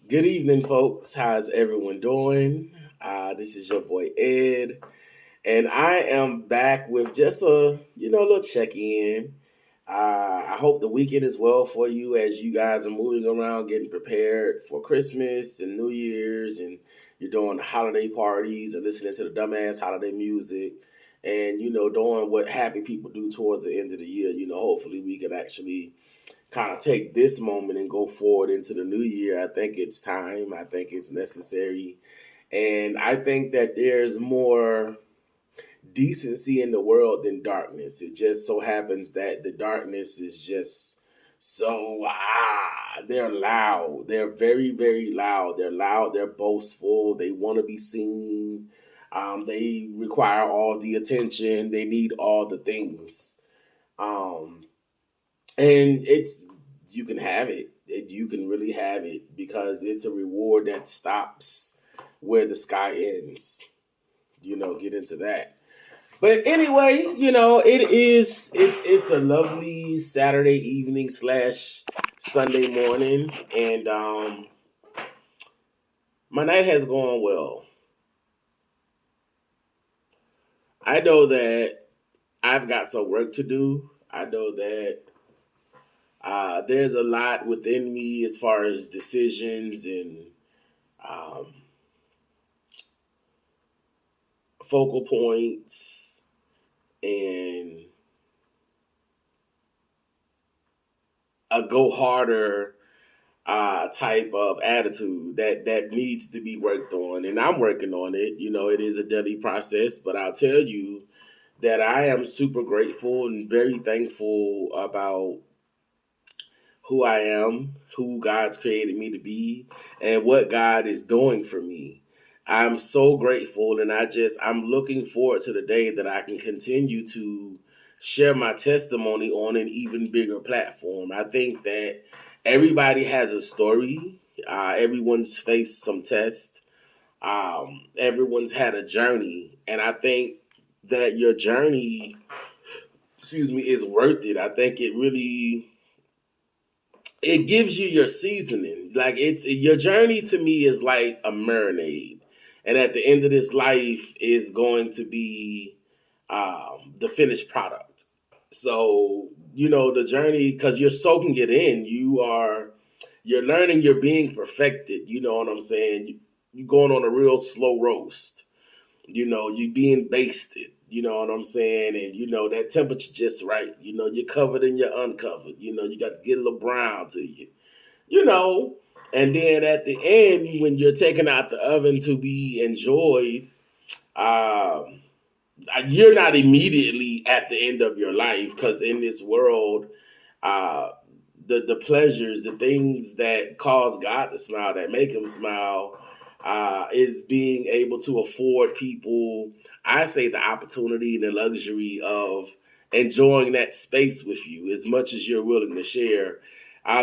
Good evening, folks. How's everyone doing? This is your boy Ed, and I am back with just a little check in. I hope the weekend is well for you as you guys are moving around, getting prepared for Christmas and New Year's, and you're doing holiday parties and listening to the dumbass holiday music, and doing what happy people do towards the end of the year. Hopefully we can actually kind of take this moment and go forward into the new year. I think it's time. I think it's necessary. And I think that there's more decency in the world than darkness. It just so happens that the darkness is just they're loud. They're very, very loud. They're loud. They're boastful. They want to be seen. They require all the attention. They need all the things. Um, and you can have it. You can really have it because it's a reward that stops where the sky ends. Get into that. But anyway, it's a lovely Saturday evening slash Sunday morning, and my night has gone well. I know that I've got some work to do. I know that there's a lot within me as far as decisions and um, focal points and a go harder type of attitude that needs to be worked on, and I'm working on it. It is a daily process, but I'll tell you that I am super grateful and very thankful about who I am, who God's created me to be, and what God is doing for me. I'm so grateful, and I'm looking forward to the day that I can continue to share my testimony on an even bigger platform. I think that everybody has a story. Everyone's faced some tests. Everyone's had a journey, and I think that your journey, is worth it. I think it gives you your seasoning. Like it's your journey to me is like a marinade, and at the end of this life is going to be the finished product. So the journey, because you're soaking it in. You're learning. You're being perfected. You know what I'm saying? You're going on a real slow roast. You being basted. You know what I'm saying? And that temperature just right. You're covered and you're uncovered. You got to get a little brown to you. You know. And then at the end, when you're taken out the oven to be enjoyed, um, you're not immediately at the end of your life because in this world, uh, the pleasures, the things that cause God to smile, that make Him smile, is being able to afford people. I say the opportunity and the luxury of enjoying that space with you as much as you're willing to share.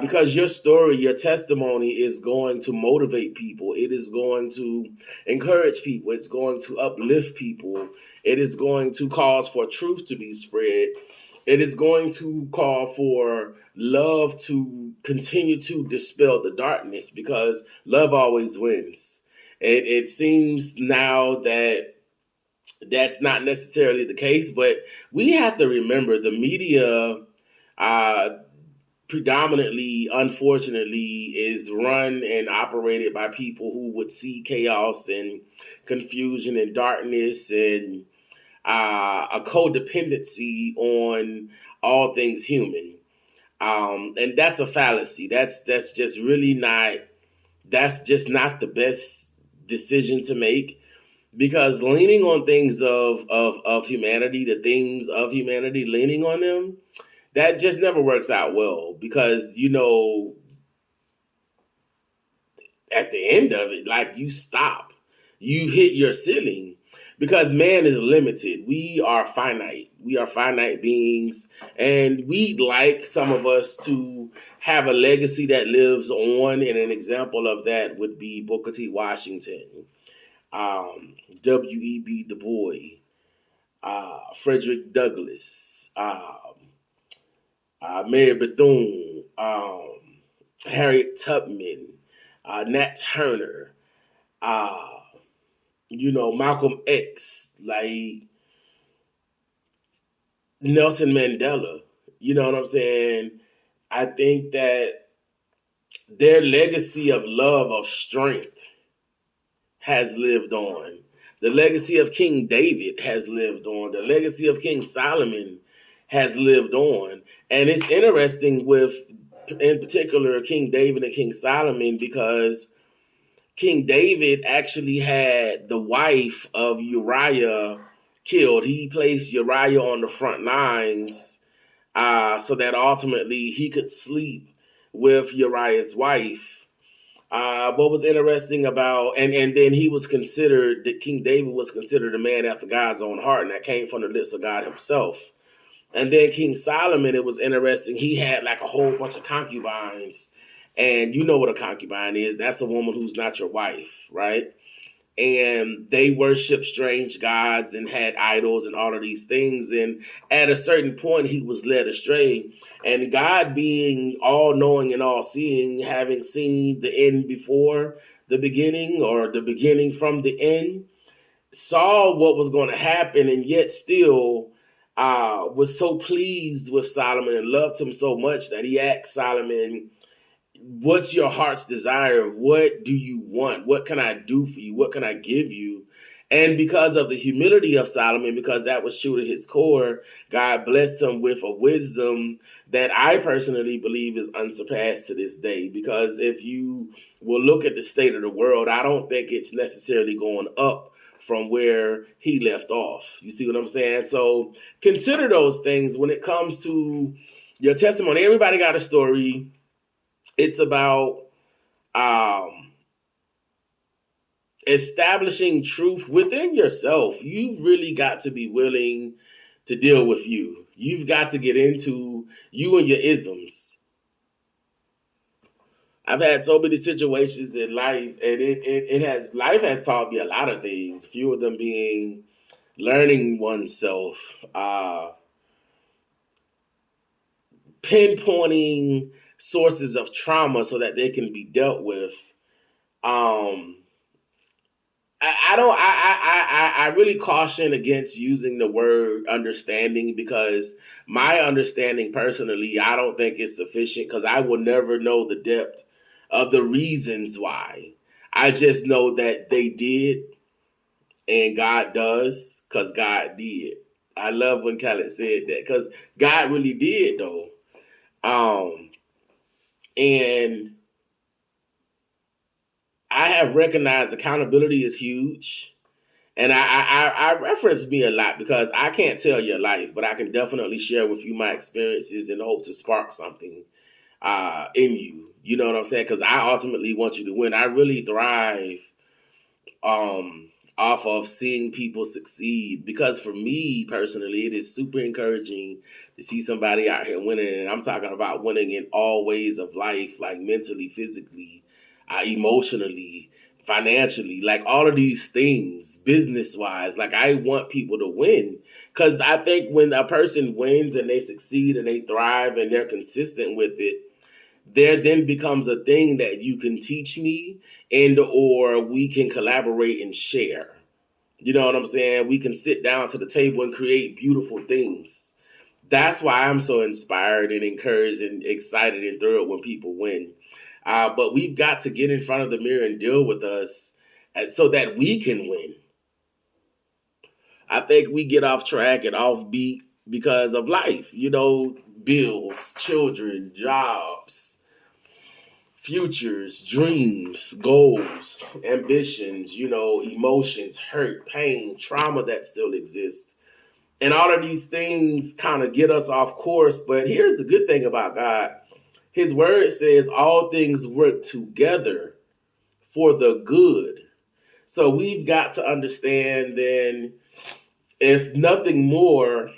Because your story, your testimony is going to motivate people. It is going to encourage people. It's going to uplift people. It is going to cause for truth to be spread. It is going to call for love to continue to dispel the darkness because love always wins. It seems now that that's not necessarily the case, but we have to remember the media uh, predominantly, unfortunately, is run and operated by people who would see chaos and confusion and darkness and a codependency on all things human. And that's a fallacy. That's just really not. That's just not the best decision to make because leaning on things of humanity, the things of humanity, leaning on them, that just never works out well because at the end of it, like you stop, you hit your ceiling because man is limited. We are finite. We are finite beings, and we'd like some of us to have a legacy that lives on. And an example of that would be Booker T. Washington, W.E.B. Du Bois, Frederick Douglass, Mary Bethune, Harriet Tubman, Nat Turner, uh, Malcolm X, like Nelson Mandela. You know what I'm saying? I think that their legacy of love, of strength, has lived on. The legacy of King David has lived on. The legacy of King Solomon has lived on. And it's interesting with, in particular, King David and King Solomon, because King David actually had the wife of Uriah killed. He placed Uriah on the front lines so that ultimately he could sleep with Uriah's wife. What was interesting about, and then he was considered, that King David was considered a man after God's own heart, and that came from the lips of God himself. And then King Solomon, it was interesting. He had like a whole bunch of concubines. And you know what a concubine is. That's a woman who's not your wife, right? And they worshiped strange gods and had idols and all of these things. And at a certain point, he was led astray. And God, being all knowing and all seeing, having seen the end before the beginning, or the beginning from the end, saw what was going to happen, and yet still was so pleased with Solomon and loved him so much that he asked Solomon, what's your heart's desire? What do you want? What can I do for you? What can I give you? And because of the humility of Solomon, because that was true to his core, God blessed him with a wisdom that I personally believe is unsurpassed to this day. Because if you will look at the state of the world, I don't think it's necessarily going up from where he left off. You see what I'm saying? So consider those things when it comes to your testimony. Everybody got a story. It's about establishing truth within yourself. You've really got to be willing to deal with you. You've got to get into you and your isms. I've had so many situations in life, and life has taught me a lot of things. Few of them being learning oneself, pinpointing sources of trauma so that they can be dealt with. Um, I don't. I really caution against using the word understanding, because my understanding personally, I don't think is sufficient, because I will never know the depth of the reasons why. I just know that they did, and God does, because God did. I love when Khaled said that, because God really did though. Um, and I have recognized accountability is huge. And I reference me a lot because I can't tell your life, but I can definitely share with you my experiences and hope to spark something in you. You know what I'm saying? Because I ultimately want you to win. I really thrive off of seeing people succeed, because for me personally, it is super encouraging to see somebody out here winning. And I'm talking about winning in all ways of life, like mentally, physically, emotionally, financially, like all of these things, business wise. Like, I want people to win, because I think when a person wins and they succeed and they thrive and they're consistent with it, there then becomes a thing that you can teach me, and or we can collaborate and share. You know what I'm saying? We can sit down to the table and create beautiful things. That's why I'm so inspired and encouraged and excited and thrilled when people win. But we've got to get in front of the mirror and deal with us so that we can win. I think we get off track and off beat because of life, bills, children, jobs, futures, dreams, goals, ambitions, emotions, hurt, pain, trauma that still exists. And all of these things kind of get us off course. But here's the good thing about God. His word says all things work together for the good. So we've got to understand then, if nothing more,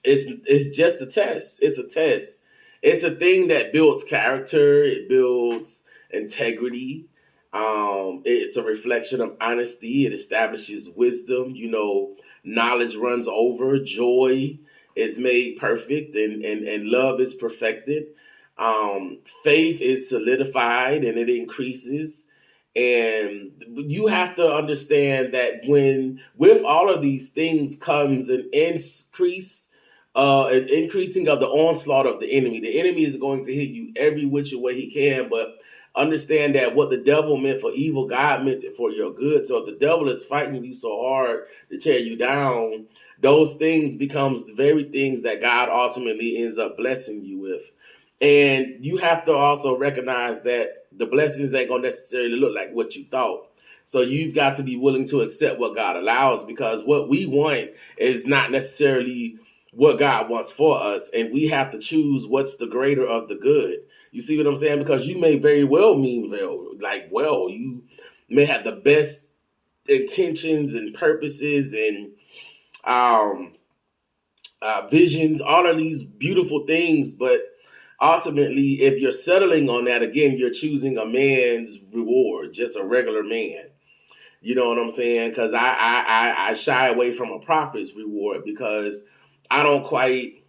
it's just a test. It's a test. It's a thing that builds character. It builds integrity. It's a reflection of honesty. It establishes wisdom. Knowledge runs over. Joy is made perfect, and love is perfected. Faith is solidified and it increases. And you have to understand that when with all of these things comes an increasing of the onslaught of the enemy. The enemy is going to hit you every which way he can, but understand that what the devil meant for evil, God meant it for your good. So if the devil is fighting you so hard to tear you down, those things becomes the very things that God ultimately ends up blessing you with. And you have to also recognize that the blessings ain't gonna necessarily look like what you thought. So you've got to be willing to accept what God allows, because what we want is not necessarily what God wants for us. And we have to choose what's the greater of the good. You see what I'm saying? Because you may very well mean well. You may have the best intentions and purposes and um, visions, all of these beautiful things, but ultimately, if you're settling on that, again, you're choosing a man's reward, just a regular man. You know what I'm saying? Because I shy away from a prophet's reward because I don't quite.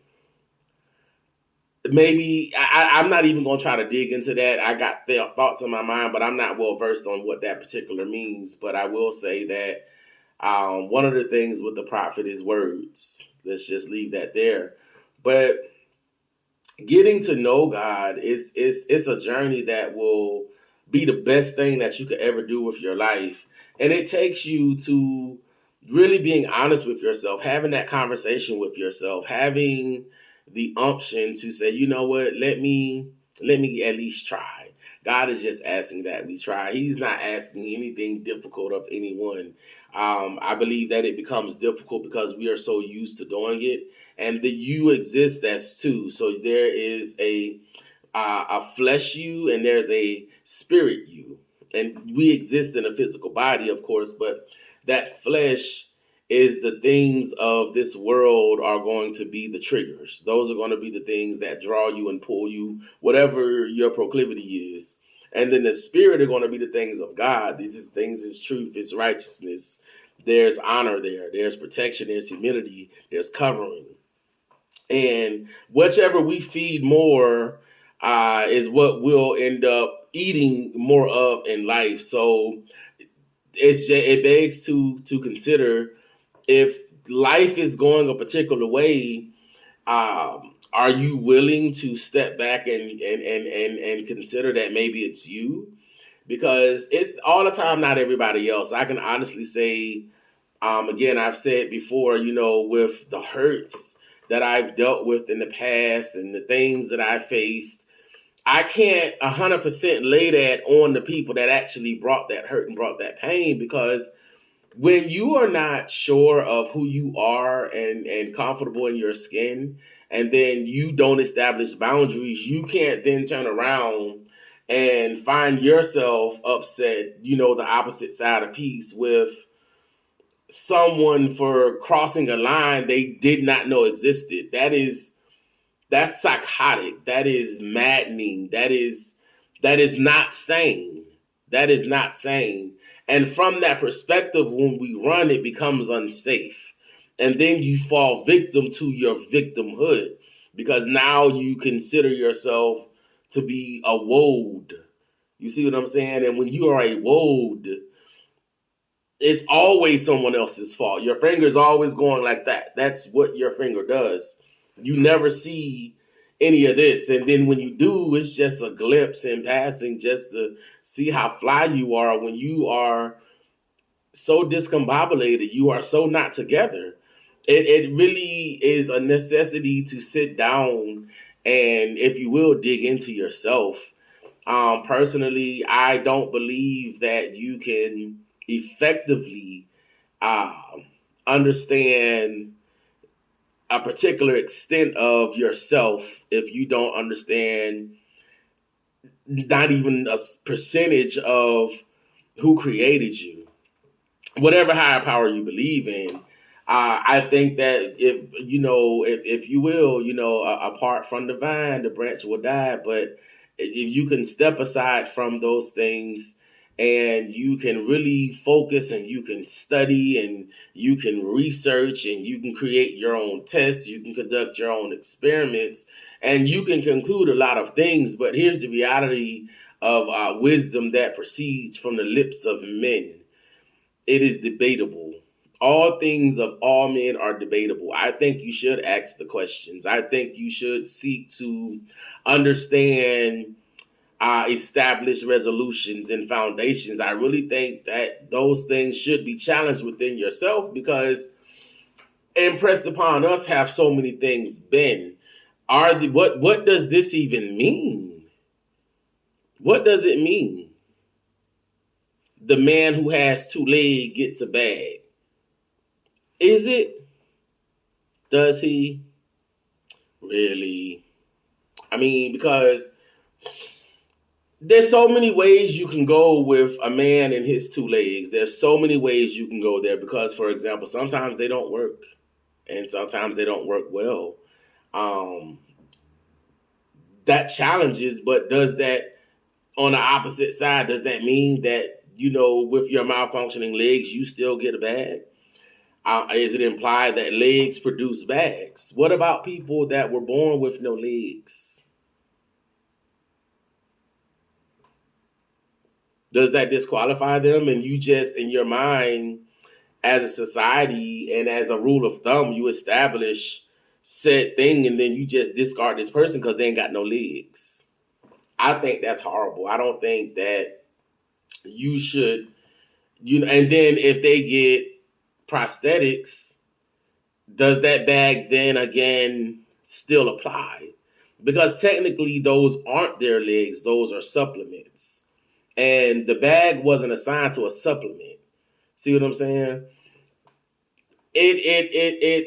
Maybe I'm not even going to try to dig into that. I got thoughts in my mind, but I'm not well versed on what that particular means. But I will say that one of the things with the prophet is words. Let's just leave that there. But getting to know God is it's a journey that will be the best thing that you could ever do with your life. And it takes you to really being honest with yourself, having that conversation with yourself, having the unction to say, you know what, let me at least try. God is just asking that we try. He's not asking anything difficult of anyone. I believe that it becomes difficult because we are so used to doing it, and the you exist as two. So there is a flesh you and there's a spirit you, and we exist in a physical body, of course, but that flesh is the things of this world are going to be the triggers. Those are going to be the things that draw you and pull you, whatever your proclivity is. And then the spirit are going to be the things of God. These is things is truth, is righteousness. There's honor there. There's protection. There's humility. There's covering. And whichever we feed more is what we'll end up eating more of in life. So it begs to consider, if life is going a particular way, are you willing to step back and consider that maybe it's you? Because it's all the time, not everybody else. I can honestly say, again, I've said before, with the hurts that I've dealt with in the past and the things that I faced, I can't 100% lay that on the people that actually brought that hurt and brought that pain, because when you are not sure of who you are and comfortable in your skin, and then you don't establish boundaries, you can't then turn around and find yourself upset, the opposite side of peace with someone for crossing a line they did not know existed. That's psychotic. That is maddening. That is not sane. That is not sane. And from that perspective, when we run, it becomes unsafe. And then you fall victim to your victimhood, because now you consider yourself to be a woad. You see what I'm saying? And when you are a woad, it's always someone else's fault. Your finger's always going like that. That's what your finger does. You never see any of this. And then when you do, it's just a glimpse in passing just to see how fly you are when you are so discombobulated. You are so not together. It really is a necessity to sit down and, if you will, dig into yourself. Personally, I don't believe that you can effectively understand a particular extent of yourself if you don't understand not even a percentage of who created you, whatever higher power you believe in. I think that if you will, apart from the vine, the branch will die. But if you can step aside from those things and you can really focus and you can study and you can research and you can create your own tests, you can conduct your own experiments, And you can conclude a lot of things, but here's the reality of wisdom that proceeds from the lips of men. It is debatable. All things of all men are debatable. I think you should ask the questions. I think you should seek to understand established resolutions and foundations. I really think that those things should be challenged within yourself, because impressed upon us have so many things been. What does this even mean? What does it mean? The man who has two legs gets a bag. Is it? Does he? Really? I mean, because there's so many ways you can go with a man and his two legs. There's so many ways you can go there because, for example, sometimes they don't work and sometimes they don't work well. Um, that challenges, but does that, on the opposite side, does that mean that, with your malfunctioning legs, you still get a bag? Is it implied that legs produce bags? What about people that were born with no legs? Does that disqualify them? And you just, in your mind, as a society and as a rule of thumb, you establish said thing and then you just discard this person because they ain't got no legs. I think that's horrible. I don't think that you should, and then if they get prosthetics, does that bag then again still apply? Because technically those aren't their legs, those are supplements. And the bag wasn't assigned to a supplement. See what I'm saying?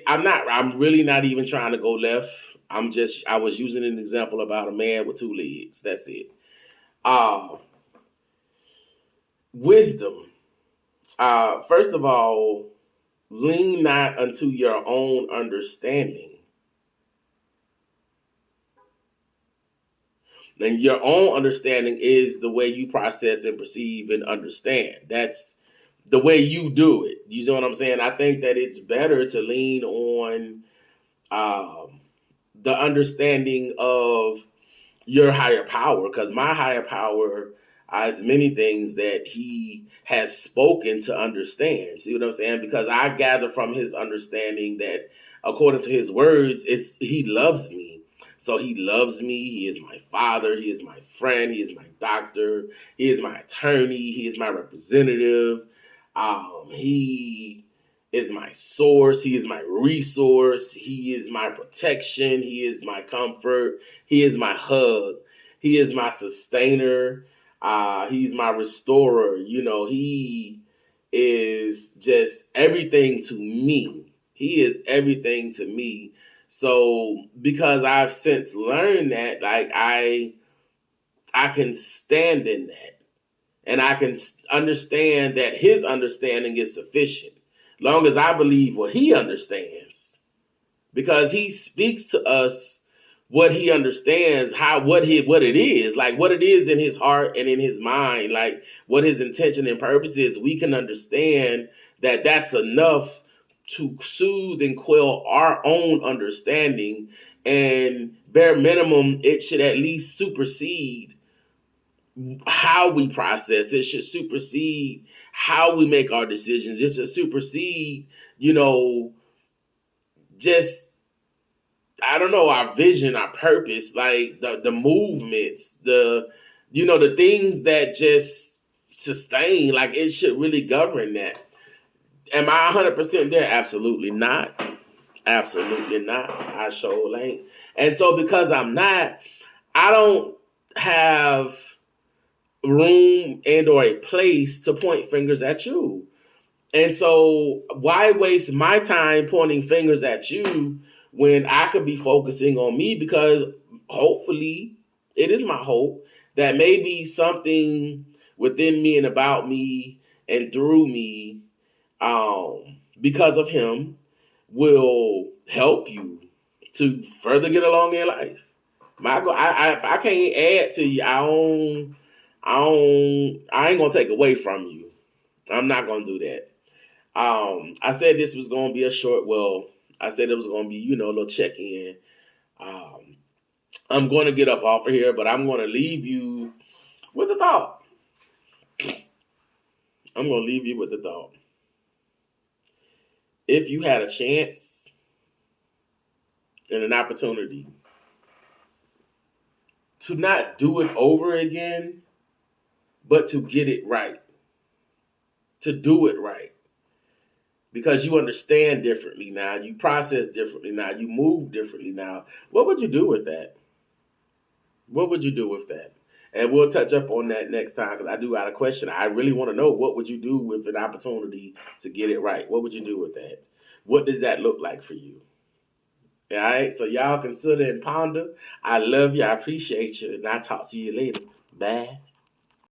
I'm really not even trying to go left. I was using an example about a man with two legs. That's it. Uh Wisdom. First of all, lean not unto your own understanding. And your own understanding is the way you process and perceive and understand. That's the way you do it. You know what I'm saying? I think that it's better to lean on the understanding of your higher power, because my higher power has many things that he has spoken to understand. See what I'm saying? Because I gather from his understanding that according to his words, he loves me. So he loves me. He is my father. He is my friend. He is my doctor. He is my attorney. He is my representative. He is my source. He is my resource. He is my protection. He is my comfort. He is my hug. He is my sustainer. He's my restorer. He is just everything to me. He is everything to me. So because I've since learned that, like I can stand in that, and I can understand that his understanding is sufficient, long as I believe what he understands, because he speaks to us what he understands, what it is, like what it is in his heart and in his mind, like what his intention and purpose is. We can understand that that's enough to soothe and quell our own understanding, and bare minimum, it should at least supersede how we process. It should supersede how we make our decisions. It should supersede, just, I don't know, our vision, our purpose, like the movements, the things that just sustain. Like it should really govern that. Am I 100% there? Absolutely not. Absolutely not. I sure ain't. And so because I'm not, I don't have room and or a place to point fingers at you. And so why waste my time pointing fingers at you when I could be focusing on me? Because hopefully, it is my hope that maybe something within me and about me and through me, because of him, will help you to further get along in life. If I can't add to you, I ain't gonna take away from you. I'm not gonna do that. I said this was gonna be a short. Well, I said it was gonna be, a little check in. Um, I'm going to get up off of here, but I'm going to leave you with a thought. I'm going to leave you with a thought. If you had a chance and an opportunity to not do it over again, but to get it right, to do it right, because you understand differently now, you process differently now, you move differently now, what would you do with that? What would you do with that? And we'll touch up on that next time because I do got a question. I really want to know, what would you do with an opportunity to get it right? What would you do with that? What does that look like for you? All right, so y'all consider and ponder. I love you. I appreciate you. And I'll talk to you later. Bye.